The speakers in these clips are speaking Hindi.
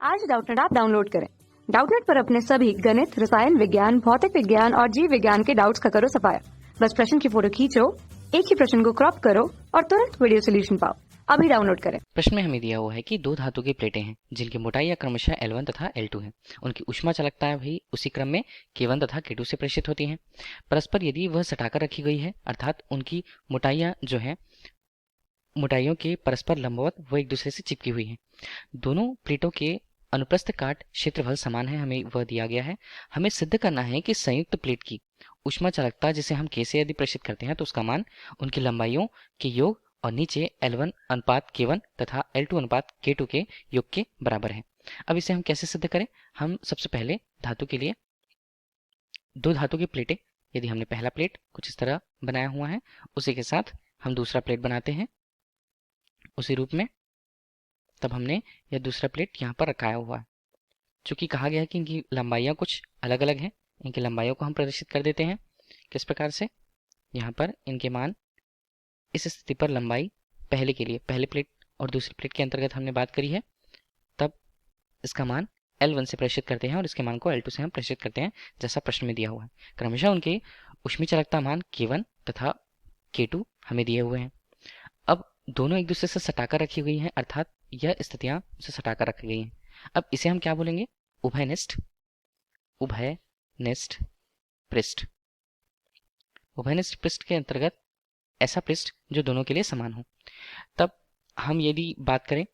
आज डाउटनेट ऐप डाउनलोड करें। डाउटनेट पर अपने सभी गणित, रसायन विज्ञान, भौतिक विज्ञान और जीव विज्ञान के डाउट्स का करो सफाया। बस प्रश्न की फोटो खींचो, एक ही प्रश्न को क्रॉप करो और तुरंत वीडियो सोल्यूशन पाओ। अभी डाउनलोड करें। प्रश्न में हमें दिया हुआ है कि दो धातु की प्लेटें हैं जिनकी मोटाई क्रमशः L1 तथा L2 है। उनकी ऊष्मा चालकता भी उसी क्रम में K1 तथा K2 से प्रेषित होती हैं। परस्पर यदि वह सटाकर रखी गई है, अर्थात उनकी मोटाइयां जो हैं मोटाइयों के परस्पर लंबवत वो एक दूसरे से चिपकी हुई हैं। दोनों प्लेटों के अनुप्रस्थ काट क्षेत्रफल समान है, हमें वह दिया गया है। हमें सिद्ध करना है कि संयुक्त प्लेट की ऊष्मा चालकता जिसे हम K से यदि प्रेषित करते हैं तो उसका मान उनकी लंबाइयों के योग और नीचे L1 अनुपात K1 तथा L2 अनुपात K2 के योग के बराबर है। अब इसे हम कैसे सिद्ध करें? हम सबसे पहले धातु के लिए दो धातु की प्लेटें, यदि हमने पहला प्लेट कुछ इस तरह बनाया हुआ है, उसी के साथ हम दूसरा प्लेट बनाते हैं उसी रूप में। तब हमने यह दूसरा प्लेट यहाँ पर रखाया हुआ है। चूंकि कहा गया है कि इनकी लंबाइयाँ कुछ अलग अलग हैं, इनकी लंबाइयों को हम प्रदर्शित कर देते हैं। किस प्रकार से? यहाँ पर इनके मान इस स्थिति पर लंबाई पहले के लिए, पहले प्लेट और दूसरी प्लेट के अंतर्गत हमने बात करी है, तब इसका मान L1 से प्रेषित करते हैं और इसके मान को L2 से हम प्रेषित करते हैं जैसा प्रश्न में दिया हुआ है। क्रमशः उनके ऊष्मी चालकता मान K1 तथा K2 हमें दिए हुए हैं। अब दोनों एक दूसरे से सटाकर रखी हुई हैं, अर्थात यह स्थितियां उसे सटाकर रखी गई हैं। अब इसे हम क्या बोलेंगे? उभयनिष्ठ पृष्ठ। उभयनिष्ठ पृष्ठ के अंतर्गत ऐसा पृष्ठ जो दोनों के लिए समान हो। तब हम यदि बात करें,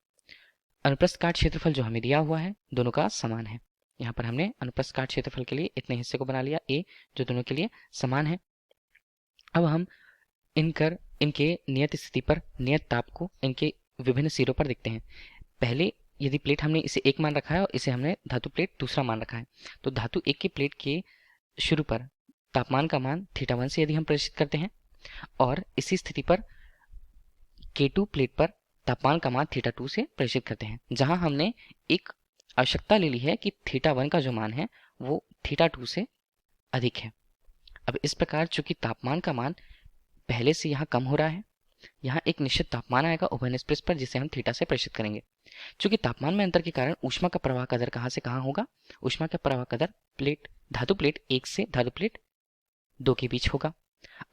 अनुप्रस्थ काट क्षेत्रफल जो हमें दिया हुआ है दोनों का समान है। यहाँ पर हमने अनुप्रस्थ काट क्षेत्रफल के लिए इतने हिस्से को बना लिया A, जो दोनों के लिए समान है। अब हम इनके नियत स्थिति पर नियत ताप को इनके विभिन्न सिरों पर देखते हैं। पहले यदि प्लेट हमने इसे एक मान रखा है और इसे हमने धातु प्लेट दूसरा मान रखा है, तो धातु एक की प्लेट के शुरू पर तापमान का मान θ1 से यदि हम प्रेषित करते हैं और इसी स्थिति पर K2 प्लेट पर तापमान का मान θ2 से प्रेषित करते हैं, जहां हमने एक आवश्यकता ले ली है कि θ1 का जो मान है वो θ2 से अधिक है। अब इस प्रकार चूंकि तापमान का मान पहले से यहाँ कम हो रहा है, यहाँ एक निश्चित तापमान आएगा उभयनिष्ठ पृष्ठ पर जिसे हम थीटा से प्रेषित करेंगे। चूंकि तापमान में अंतर के कारण ऊष्मा का प्रवाह का दर कहाँ से कहाँ होगा? ऊष्मा का प्रवाह का दर धातु प्लेट 1 से धातु प्लेट 2 के बीच होगा।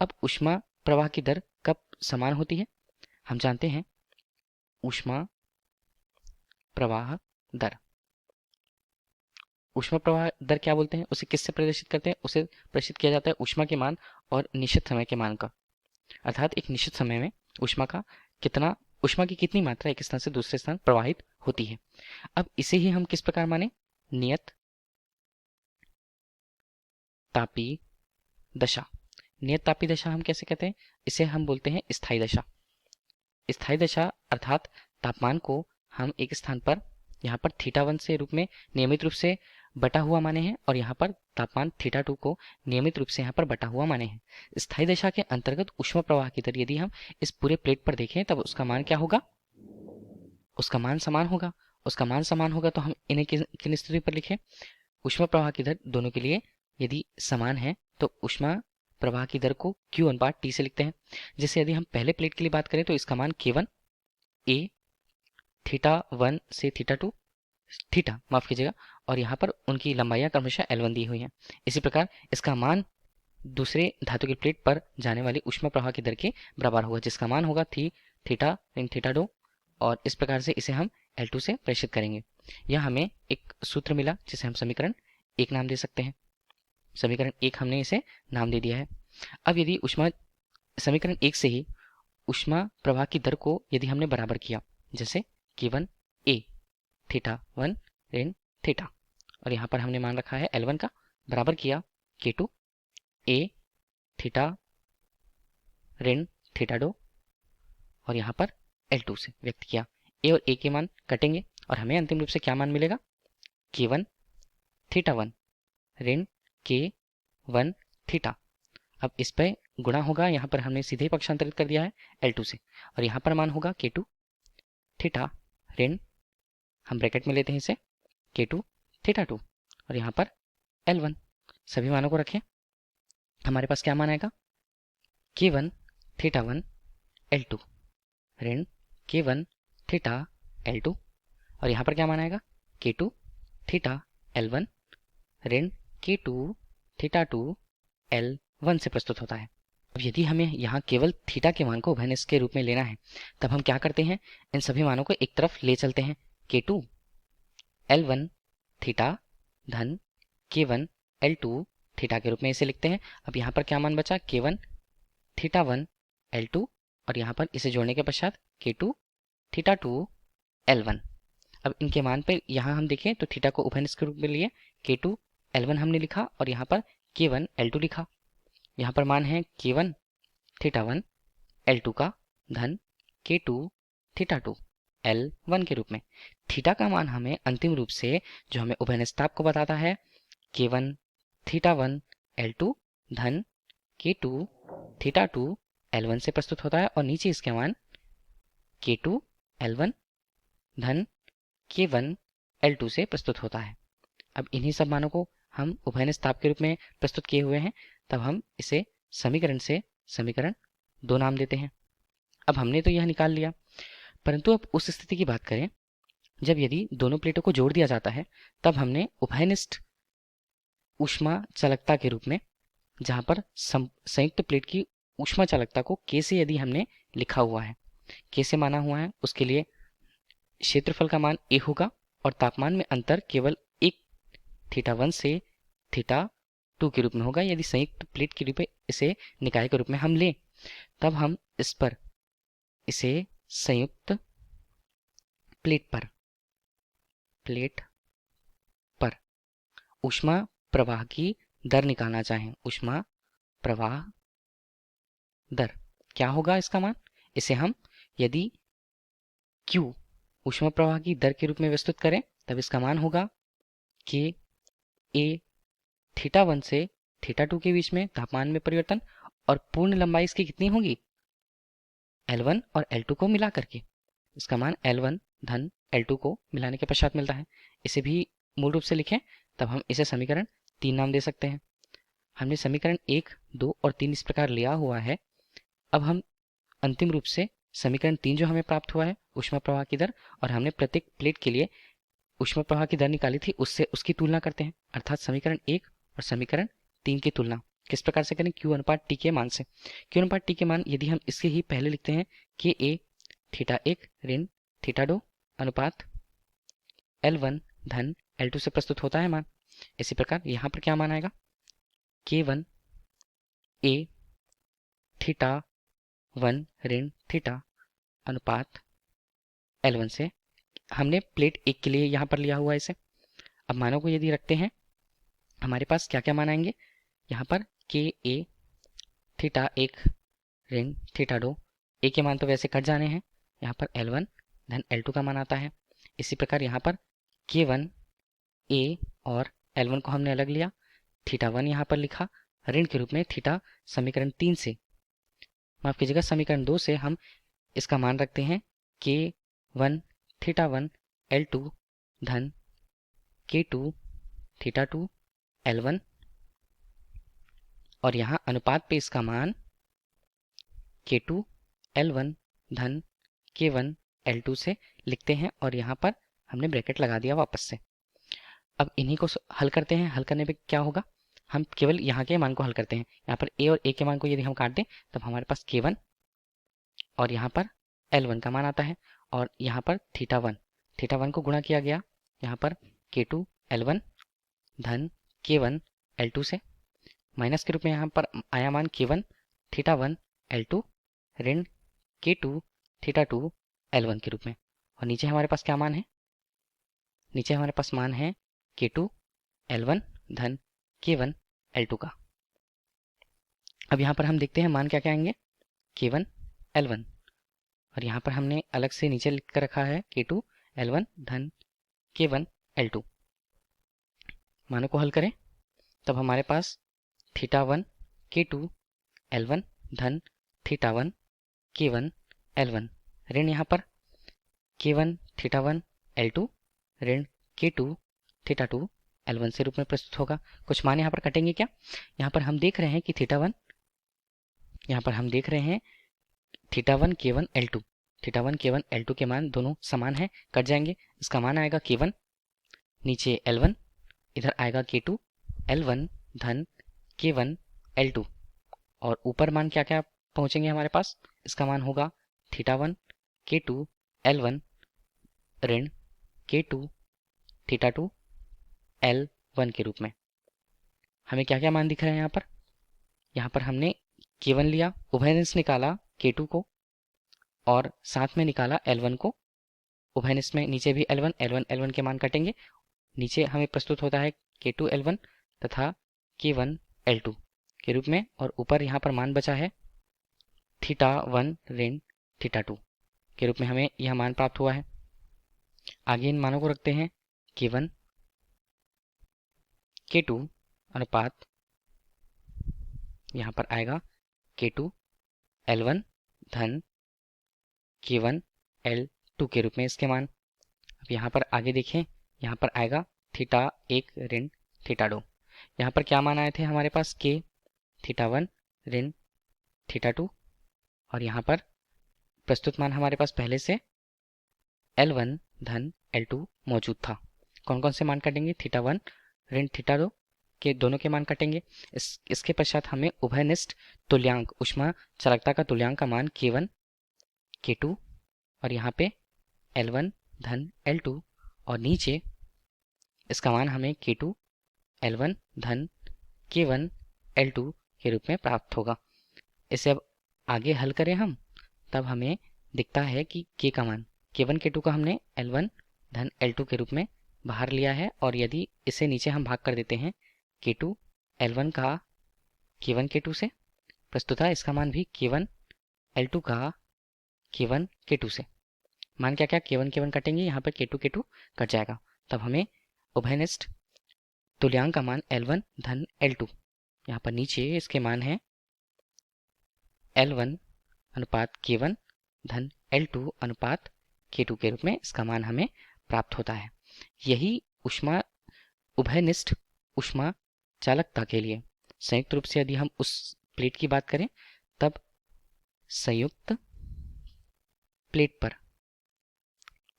अब ऊष्मा प्रवाह की दर कब समान होती है? हम जानते हैं ऊष्मा प्रवाह दर। ऊष्मा प्रवाह दर क्या बोलते हैं? उसे किससे प्रदर्शित करते हैं? उसे प्रदर्शित किया जाता है ऊष्मा के मान और निश्चित समय के मान का, अर्थात एक निश्चित समय में ऊष्मा की कितनी मात्रा एक स्थान से दूसरे स्थान प्रवाहित होती है। अब इसे ही हम किस प्रकार माने? नियत तापीय दशा। नियत तापीय दशा हम कैसे कहते हैं? इसे हम बोलते हैं स्थायी दशा। स्थायी दशा अर्थात तापमान को हम एक स्थान पर यहाँ पर θ1 से रूप में नियमित रूप से बटा हुआ माने हैं और यहाँ पर तापमान θ2 को नियमित रूप से यहाँ पर बटा हुआ माने हैं। स्थायी दशा के अंतर्गत ऊष्मा प्रवाह की दर यदि हम इस पूरे प्लेट पर देखें तब उसका मान क्या होगा? उसका मान समान होगा। उसका मान समान होगा तो हम इन्हें किन स्थिति पर लिखें? ऊष्मा प्रवाह की दर दोनों के लिए यदि समान है तो ऊष्मा प्रवाह की दर को Q अनुपात T से लिखते हैं। जैसे यदि हम पहले प्लेट के लिए बात करें तो इसका मान K1 A θ1 से θ2 थीटा माफ कीजिएगा, और यहाँ पर उनकी लंबाइयाँ क्रमशः L1 दी हुई हैं। इसी प्रकार इसका मान दूसरे धातु की प्लेट पर जाने वाली ऊष्मा प्रवाह की दर के बराबर होगा, जिसका मान होगा थीटा इन θ2, और इस प्रकार से इसे हम L2 से प्रेषित करेंगे। यह हमें एक सूत्र मिला जिसे हम समीकरण 1 नाम दे सकते हैं। समीकरण 1 हमने इसे नाम दे दिया है। अब यदि समीकरण 1 से ही ऊष्मा प्रवाह की दर को यदि हमने बराबर किया, जैसे K1 A θ1 ऋण थीटा, और यहाँ पर हमने मान रखा है L1 का, बराबर किया K2 A थीटा ऋण θ2 और यहाँ पर L2 से व्यक्त किया। A और A के मान कटेंगे और हमें अंतिम रूप से क्या मान मिलेगा? K1 θ1 ऋण K1 थीटा। अब इस पर गुणा होगा, यहाँ पर हमने सीधे पक्षांतरित कर दिया है L2 से, और यहाँ पर मान होगा K2 थीटा ऋण, हम ब्रैकेट में लेते हैं इसे, K2 θ2 और यहाँ पर L1। सभी मानों को रखें, हमारे पास क्या मान आएगा? K1 θ1 L2 ऋण K1 थीटा L2, और यहाँ पर क्या मान आएगा? K2 थीटा L1 ऋण K2 थीटा 2 L1 से प्रस्तुत होता है। अब यदि हमें यहाँ केवल थीटा के मान को उभयनिष्ठ के रूप में लेना है, तब हम क्या करते हैं, इन सभी मानों को एक तरफ ले चलते हैं। K2 L1 थीटा धन K1 L2 थीटा के रूप में इसे लिखते हैं। अब यहाँ पर क्या मान बचा, K1 थीटा 1 L2 और यहाँ पर इसे जोड़ने के पश्चात K2 थीटा 2 L1। अब इनके मान पे यहाँ हम देखें तो थीटा को उभयनिष्ठ के रूप में लिए K2 L1 हमने लिखा और यहाँ पर K1 L2 लिखा। यहाँ पर मान है K1 थीटा 1 L2 का धन K2 थीटा 2 L1 के रूप में। थीटा का मान हमें अंतिम रूप से जो हमें उभयनिष्ठताप को बताता है K1 थीटा 1 L2 धन K2 थीटा 2 L1 से प्रस्तुत होता है और नीचे इसके मान K2 L1 धन K1 L2 से प्रस्तुत होता है। अब इन्हीं सब मानों को हम उभयनिष्ठताप के रूप में प्रस्तुत किए हुए हैं, तब हम इसे समीकरण से समीकरण 2 नाम देते हैं। अब हमने तो यह निकाल लिया, परंतु अब उस स्थिति की बात करें जब यदि दोनों प्लेटों को जोड़ दिया जाता है, तब हमने उभयनिष्ठ ऊष्मा चालकता के रूप में, जहां पर संयुक्त प्लेट की ऊष्मा चालकता को K से यदि हमने लिखा हुआ है, K से माना हुआ है, उसके लिए क्षेत्रफल का मान A होगा और तापमान में अंतर केवल एक थीटा 1 से थीटा 2 के रूप में होगा। यदि संयुक्त प्लेट के रूप में इसे निकाय के रूप में हम लें, तब हम इस पर इसे संयुक्त प्लेट पर ऊष्मा प्रवाह की दर निकालना चाहें। ऊष्मा प्रवाह दर क्या होगा इसका मान, इसे हम यदि Q ऊष्मा प्रवाह की दर के रूप में विस्तृत करें, तब इसका मान होगा K A थीटा 1 से थीटा 2 के बीच में तापमान में परिवर्तन, और पूर्ण लंबाई इसकी कितनी होगी, L1 और L2 को मिला करके। इसका मान L1 धन L2 को मिलाने के पश्चात मिलता है। इसे भी मूल रूप से लिखें, तब हम इसे समीकरण 3 नाम दे सकते हैं। हमने समीकरण 1, 2 और 3 इस प्रकार लिया हुआ है। अब हम अंतिम रूप से समीकरण 3 जो हमें प्राप्त हुआ है, ऊष्मा प्रवाह की दर, और हमने प्रत्येक प्लेट के लिए ऊष्मा प्रवाह की दर निकाली थी, उससे उसकी तुलना करते हैं। अर्थात समीकरण 1 और समीकरण 3 की तुलना किस प्रकार से करें, Q अनुपात T के मान से। Q अनुपात T के मान यदि हम इसके ही पहले लिखते हैं कि A थीटा 1 ऋण थीटा 2 अनुपात L1 धन L2 से प्रस्तुत होता है मान। इसी प्रकार यहाँ पर क्या मान आएगा, K1 A थीटा 1 ऋण थीटा अनुपात L1 से। हमने प्लेट 1 के लिए यहाँ पर लिया हुआ है इसे। अब मानों को यदि रखते हैं, हमारे पास क्या क्या मान आएंगे, यहाँ पर K A थीटा 1 ऋण थीटा 2, A के मान तो वैसे कट जाने हैं, यहाँ पर L1 धन L2 का मान आता है। इसी प्रकार यहाँ पर K1 A और L1 को हमने अलग लिया, थीटा 1 यहाँ पर लिखा ऋण के रूप में, थीटा समीकरण 3 से, माफ कीजिएगा समीकरण 2 से हम इसका मान रखते हैं K1 थीटा 1 L2 धन K2 थीटा 2 L1, और यहाँ अनुपात पे इसका मान K2 L1 धन K1 L2 से लिखते हैं, और यहाँ पर हमने ब्रैकेट लगा दिया वापस से। अब इन्हीं को हल करते हैं। हल करने पे क्या होगा, हम केवल यहाँ के मान को हल करते हैं। यहाँ पर A और A के मान को यदि हम काट दें, तब हमारे पास K1 और यहाँ पर L1 का मान आता है, और यहाँ पर थीटा 1 को गुणा किया गया, यहाँ पर K2 L1 धन K1 L2 से, माइनस के रूप में यहाँ पर आया मान K1 थीटा 1 L2 ऋण K2 थीटा 2 L1 के रूप में। और नीचे हमारे पास क्या मान है, नीचे हमारे पास मान है K2 L1 धन K1 L2 का। अब यहाँ पर हम देखते हैं मान क्या क्या आएंगे, K1 L1, और यहाँ पर हमने अलग से नीचे लिख कर रखा है K2 L1 धन K1 L2। मानों को हल करें, तब हमारे पास थीटा 1 K2 L1 धन थीटा 1 K1 L1 ऋण यहाँ पर K1 थीटा 1 L2 ऋण K2 थीटा 2 L1 से रूप में प्रस्तुत होगा। कुछ मान यहाँ पर कटेंगे क्या, यहाँ पर हम देख रहे हैं कि थीटा 1, यहाँ पर हम देख रहे हैं theta 1 K1 L2, theta 1 K1 L2 के मान दोनों समान हैं, कट जाएंगे। इसका मान आएगा K1 नीचे L1, इधर आएगा K2 L1 धन K1 L2 और ऊपर मान क्या क्या पहुंचेंगे हमारे पास, इसका मान होगा θ1 K2 L1 ऋण K2 θ2 L1 के रूप में। हमें क्या क्या मान दिख रहे हैं यहाँ पर हमने K1 लिया, उभयनिष्ठ निकाला K2 को और साथ में निकाला L1 को। उभयनिष्ठ में नीचे भी L1 L1 L1 के मान कटेंगे, नीचे हमें प्रस्तुत होता है K2 L1 तथा K1 L2 के रूप में और ऊपर यहाँ पर मान बचा है θ1 ऋण θ2 के रूप में हमें यह मान प्राप्त हुआ है। आगे इन मानों को रखते हैं K1 K2 अनुपात यहाँ पर आएगा K2 L1 धन K1 L2 के रूप में इसके मान। अब यहाँ पर आगे देखें, यहाँ पर आएगा θ1 ऋण θ2। यहाँ पर क्या मान आए थे हमारे पास K θ1 ऋण θ2 और यहाँ पर प्रस्तुत मान हमारे पास पहले से L1 धन L2 मौजूद था। कौन कौन से मान कटेंगे, θ1 ऋण θ2 के दोनों के मान कटेंगे। इसके पश्चात हमें उभयनिष्ठ तुल्यांक ऊष्मा चालकता का तुल्यांक का मान K1 K2 और यहाँ पे L1 धन L2 और नीचे इसका मान हमें K2 L1 धन K1 L2 के रूप में प्राप्त होगा। इसे अब आगे हल करें हम, तब हमें दिखता है कि K का मान K1 K2 का हमने L1 धन L2 के रूप में बाहर लिया है और यदि इसे नीचे हम भाग कर देते हैं K2 L1 का K1 K2 से, प्रस्तुतः इसका मान भी K1 L2 का K1 K2 से। मान क्या क्या K1 K1 कटेंगे, यहाँ पर K2 K2 कट जाएगा, तब हमें उभयनिष्ठ तुल्यांक का मान L1 धन L2, यहाँ पर नीचे इसके मान है L1 अनुपात K1 धन L2 अनुपात K2 के रूप में इसका मान हमें प्राप्त होता है। यही ऊष्मा उभयनिष्ठ ऊष्मा चालकता के लिए संयुक्त रूप से यदि हम उस प्लेट की बात करें, तब संयुक्त प्लेट पर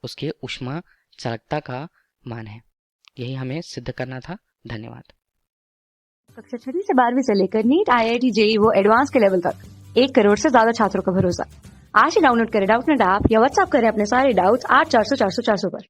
उसके ऊष्मा चालकता का मान है। यही हमें सिद्ध करना था। धन्यवाद। कक्षा 6वीं से 12वीं से लेकर नीट IIT JEE वो एडवांस के लेवल तक 1 करोड़ से ज्यादा छात्रों का भरोसा। आज ही डाउनलोड करें डाउटनेट ऐप या व्हाट्सएप करें अपने सारे डाउट्स 8400 400 400 पर।